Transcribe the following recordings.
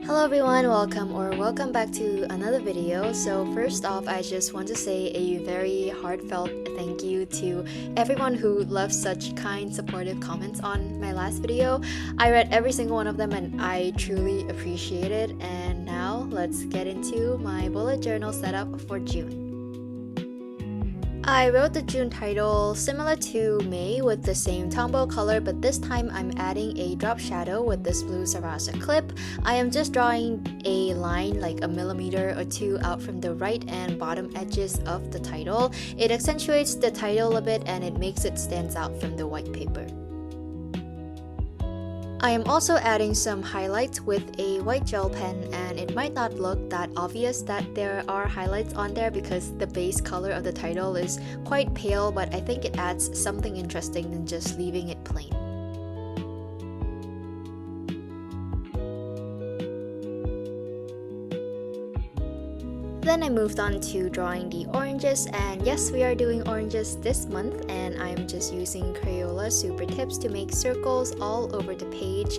Hello everyone, welcome back to another video. So first off, I just want to say a very heartfelt thank you to everyone who left such kind, supportive comments on my last video. I read every single one of them and I truly appreciate it. And now let's get into my bullet journal setup for June. I wrote the June title similar to May with the same Tombow color, but this time I'm adding a drop shadow with this blue Sarasa clip. I am just drawing a line like a millimeter or two out from the right and bottom edges of the title. It accentuates the title a bit and it makes it stand out from the white paper. I am also adding some highlights with a white gel pen, and it might not look that obvious that there are highlights on there because the base color of the title is quite pale, but I think it adds something interesting than just leaving it plain. Then I moved on to drawing the oranges, and yes, we are doing oranges this month, and I'm just using Crayola Super Tips to make circles all over the page.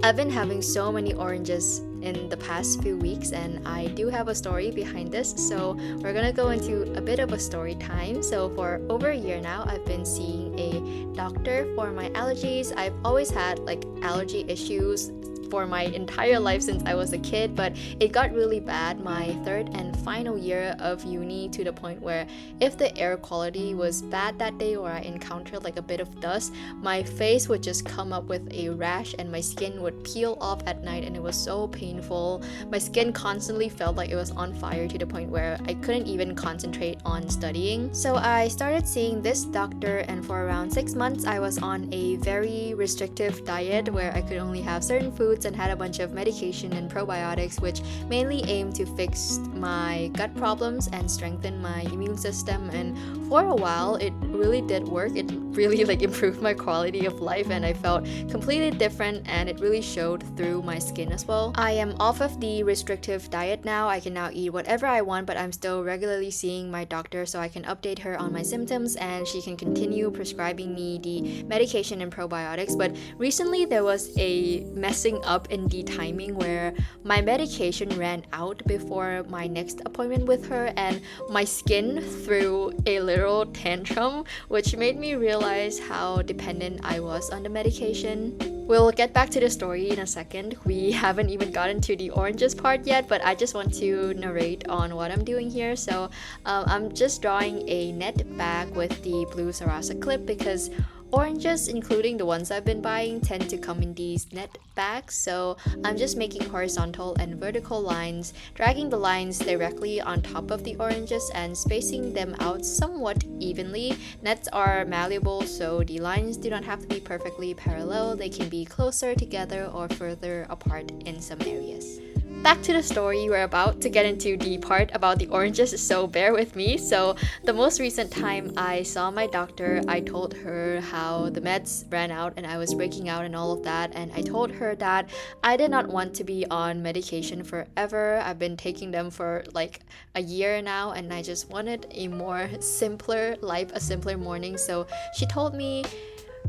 I've been having so many oranges in the past few weeks, and I do have a story behind this, so we're gonna go into a bit of a story time. So for over a year now, I've been seeing a doctor for my allergies. I've always had like allergy issues for my entire life since I was a kid, but it got really bad my third and final year of uni, to the point where if the air quality was bad that day or I encountered like a bit of dust, my face would just come up with a rash and my skin would peel off at night, and it was so painful. My skin constantly felt like it was on fire, to the point where I couldn't even concentrate on studying. So I started seeing this doctor, and for around 6 months I was on a very restrictive diet where I could only have certain foods and had a bunch of medication and probiotics, which mainly aimed to fix my gut problems and strengthen my immune system. And for a while it really did work. It really improved my quality of life, and I felt completely different, and it really showed through my skin as well. I am off of the restrictive diet now. I can now eat whatever I want, but I'm still regularly seeing my doctor so I can update her on my symptoms and she can continue prescribing me the medication and probiotics. But recently there was a messing up in the timing where my medication ran out before my next appointment with her, and my skin threw a literal tantrum, which made me realize how dependent I was on the medication. We'll get back to the story in a second. We haven't even gotten to the oranges part yet, but I just want to narrate on what I'm doing here. So I'm just drawing a net bag with the blue Sarasa clip because oranges, including the ones I've been buying, tend to come in these net bags. So I'm just making horizontal and vertical lines, dragging the lines directly on top of the oranges and spacing them out somewhat evenly. Nets are malleable, so the lines do not have to be perfectly parallel. They can be closer together or further apart in some areas. Back to the story, we're about to get into the part about the oranges, so bear with me. So the most recent time I saw my doctor, I told her how the meds ran out and I was breaking out and all of that, and I told her that I did not want to be on medication forever. I've been taking them for like a year now, and I just wanted a more simpler life, a simpler morning. So she told me,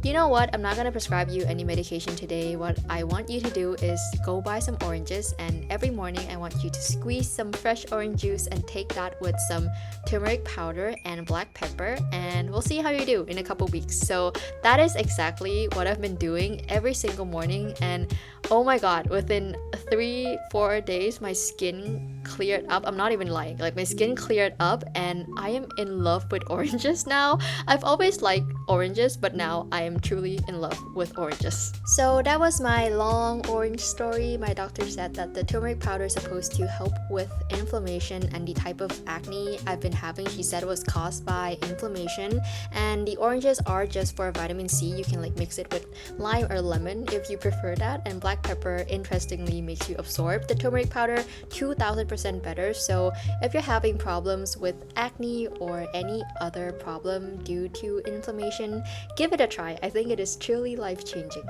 you know what, I'm not gonna prescribe you any medication today. What I want you to do is go buy some oranges, and every morning I want you to squeeze some fresh orange juice and take that with some turmeric powder and black pepper, and we'll see how you do in a couple weeks. So that is exactly what I've been doing every single morning, and oh my god, within 3-4 days my skin cleared up. I'm not even lying, like my skin cleared up and I am in love with oranges now. I've always liked oranges, but now I am truly in love with oranges. So that was my long orange story. My doctor said that the turmeric powder is supposed to help with inflammation, and the type of acne I've been having, she said, was caused by inflammation, and the oranges are just for vitamin C. You can mix it with lime or lemon if you prefer that, and black pepper interestingly makes you absorb the turmeric powder 2000% better. So if you're having problems with acne or any other problem due to inflammation, give it a try. I think it is truly life-changing.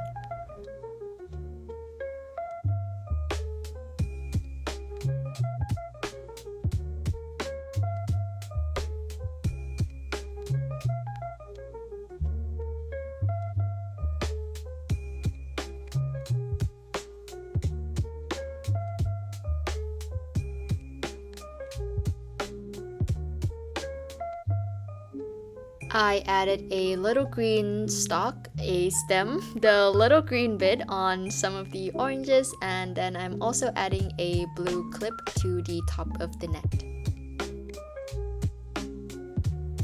I added a little green stalk, a stem, the little green bit on some of the oranges, and then I'm also adding a blue clip to the top of the net.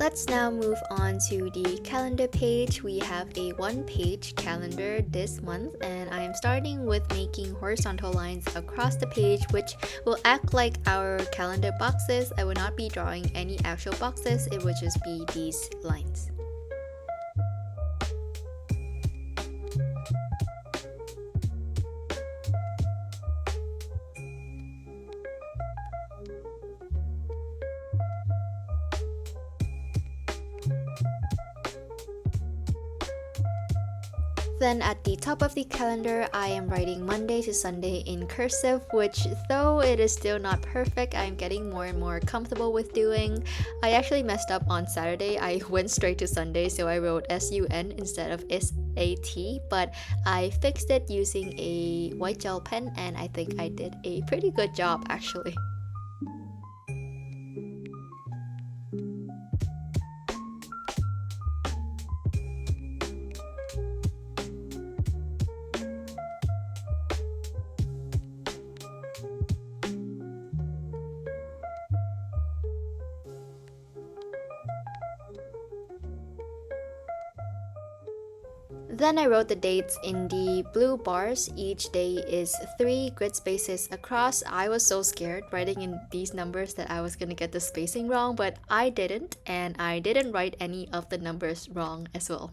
Let's now move on to the calendar page. We have a one-page calendar this month, and I am starting with making horizontal lines across the page, which will act like our calendar boxes. I will not be drawing any actual boxes, it will just be these lines. Then at the top of the calendar, I am writing Monday to Sunday in cursive, which though it is still not perfect, I'm getting more and more comfortable with doing. I actually messed up on Saturday. I went straight to Sunday, so I wrote SUN instead of SAT, but I fixed it using a white gel pen, and I think I did a pretty good job actually. Then I wrote the dates in the blue bars. Each day is 3 grid spaces across. I was so scared writing in these numbers that I was gonna get the spacing wrong, but I didn't, and I didn't write any of the numbers wrong as well.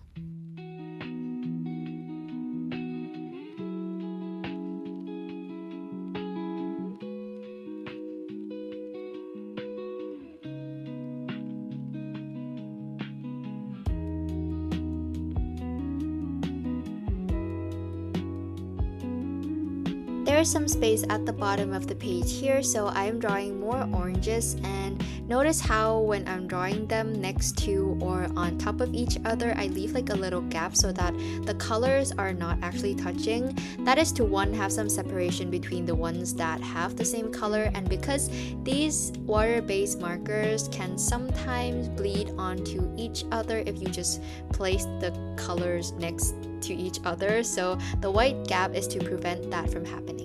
There is some space at the bottom of the page here, so I am drawing more oranges, and notice how when I'm drawing them next to or on top of each other, I leave like a little gap so that the colors are not actually touching. That is to have some separation between the ones that have the same color, and because these water-based markers can sometimes bleed onto each other if you just place the colors next to each other, so the white gap is to prevent that from happening.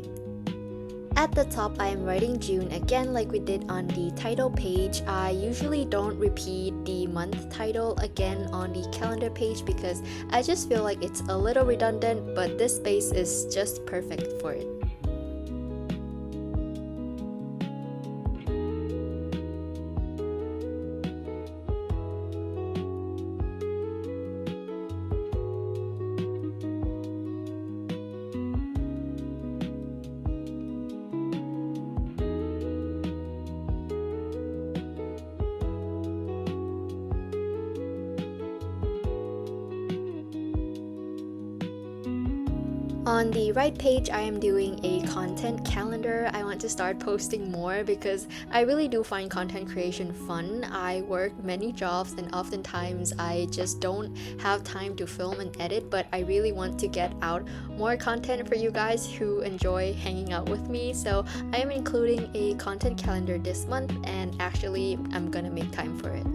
At the top, I am writing June again like we did on the title page. I usually don't repeat the month title again on the calendar page because I just feel like it's a little redundant, but this space is just perfect for it. On the right page, I am doing a content calendar. I want to start posting more because I really do find content creation fun. I work many jobs and oftentimes I just don't have time to film and edit, but I really want to get out more content for you guys who enjoy hanging out with me. So I am including a content calendar this month, and actually I'm gonna make time for it.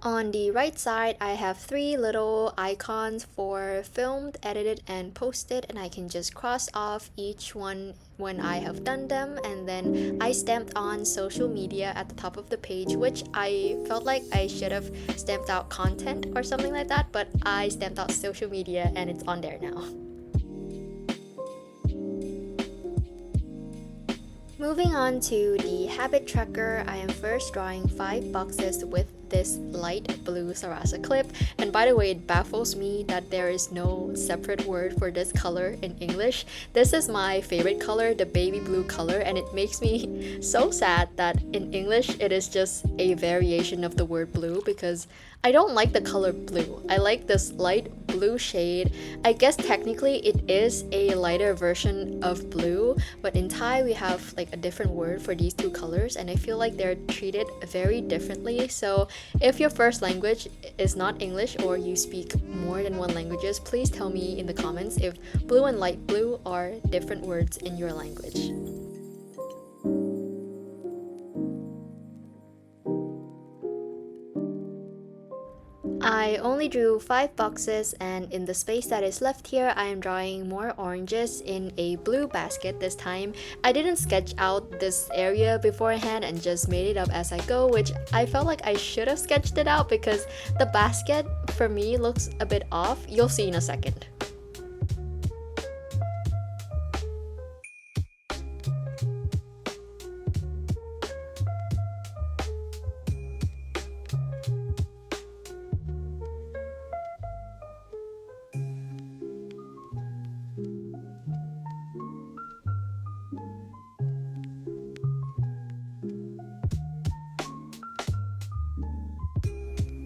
On the right side, I have 3 little icons for filmed, edited, and posted, and I can just cross off each one when I have done them. And then I stamped on social media at the top of the page, which I felt like I should have stamped out content or something like that, but I stamped out social media and it's on there now. Moving on to the habit tracker, I am first drawing 5 boxes with this light blue Sarasa clip. And by the way, it baffles me that there is no separate word for this color in English. This is my favorite color, the baby blue color, and it makes me so sad that in English it is just a variation of the word blue, because I don't like the color blue. I like this light blue shade. I guess technically it is a lighter version of blue, but in Thai we have like a different word for these two colors, and I feel like they're treated very differently. So if your first language is not English or you speak more than one languages, please tell me in the comments if blue and light blue are different words in your language. I only drew 5 boxes, and in the space that is left here, I am drawing more oranges in a blue basket this time. I didn't sketch out this area beforehand and just made it up as I go, which I felt like I should have sketched it out because the basket for me looks a bit off. You'll see in a second.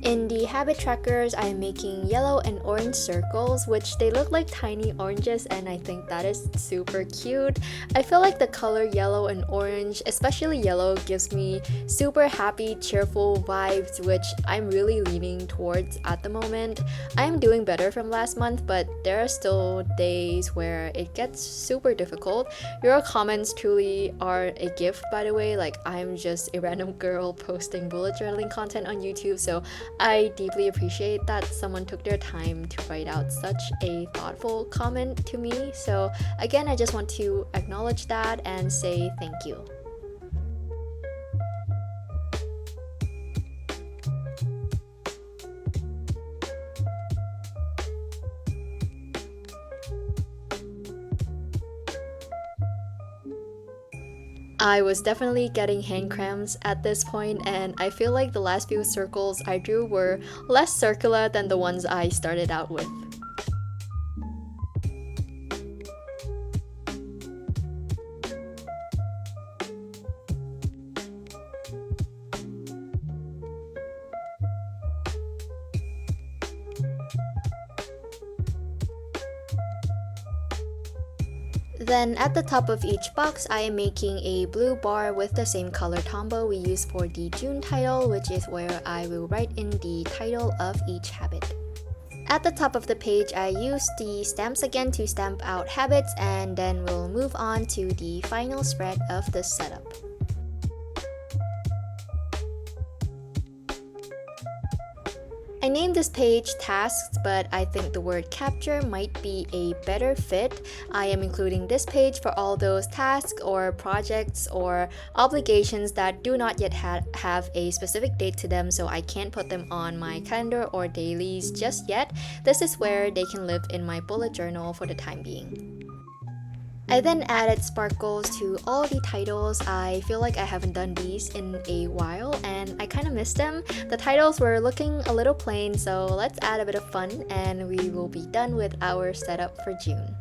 In the habit trackers, I am making yellow and orange circles, which they look like tiny oranges, and I think that is super cute. I feel like the color yellow and orange, especially yellow, gives me super happy, cheerful vibes, which I'm really leaning towards at the moment. I am doing better from last month, but there are still days where it gets super difficult. Your comments truly are a gift, by the way. Like, I'm just a random girl posting bullet journaling content on YouTube, so I deeply appreciate that someone took their time to write out such a thoughtful comment to me. So again, I just want to acknowledge that and say thank you. I was definitely getting hand cramps at this point, and I feel like the last few circles I drew were less circular than the ones I started out with. Then at the top of each box, I am making a blue bar with the same color Tombow we used for the June title, which is where I will write in the title of each habit. At the top of the page, I used the stamps again to stamp out habits, and then we'll move on to the final spread of the setup. I named this page Tasks, but I think the word capture might be a better fit. I am including this page for all those tasks or projects or obligations that do not yet have a specific date to them, so I can't put them on my calendar or dailies just yet. This is where they can live in my bullet journal for the time being. I then added sparkles to all the titles. I feel like I haven't done these in a while and I kind of missed them. The titles were looking a little plain, so let's add a bit of fun and we will be done with our setup for June.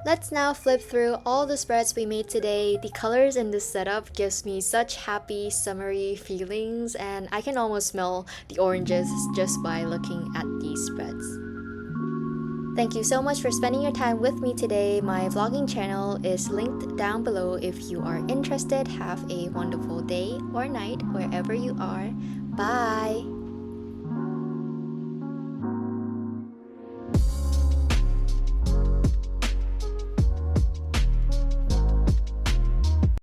Let's now flip through all the spreads we made today. The colors in this setup gives me such happy, summery feelings, and I can almost smell the oranges just by looking at these spreads. Thank you so much for spending your time with me today. My vlogging channel is linked down below if you are interested. Have a wonderful day or night wherever you are. Bye!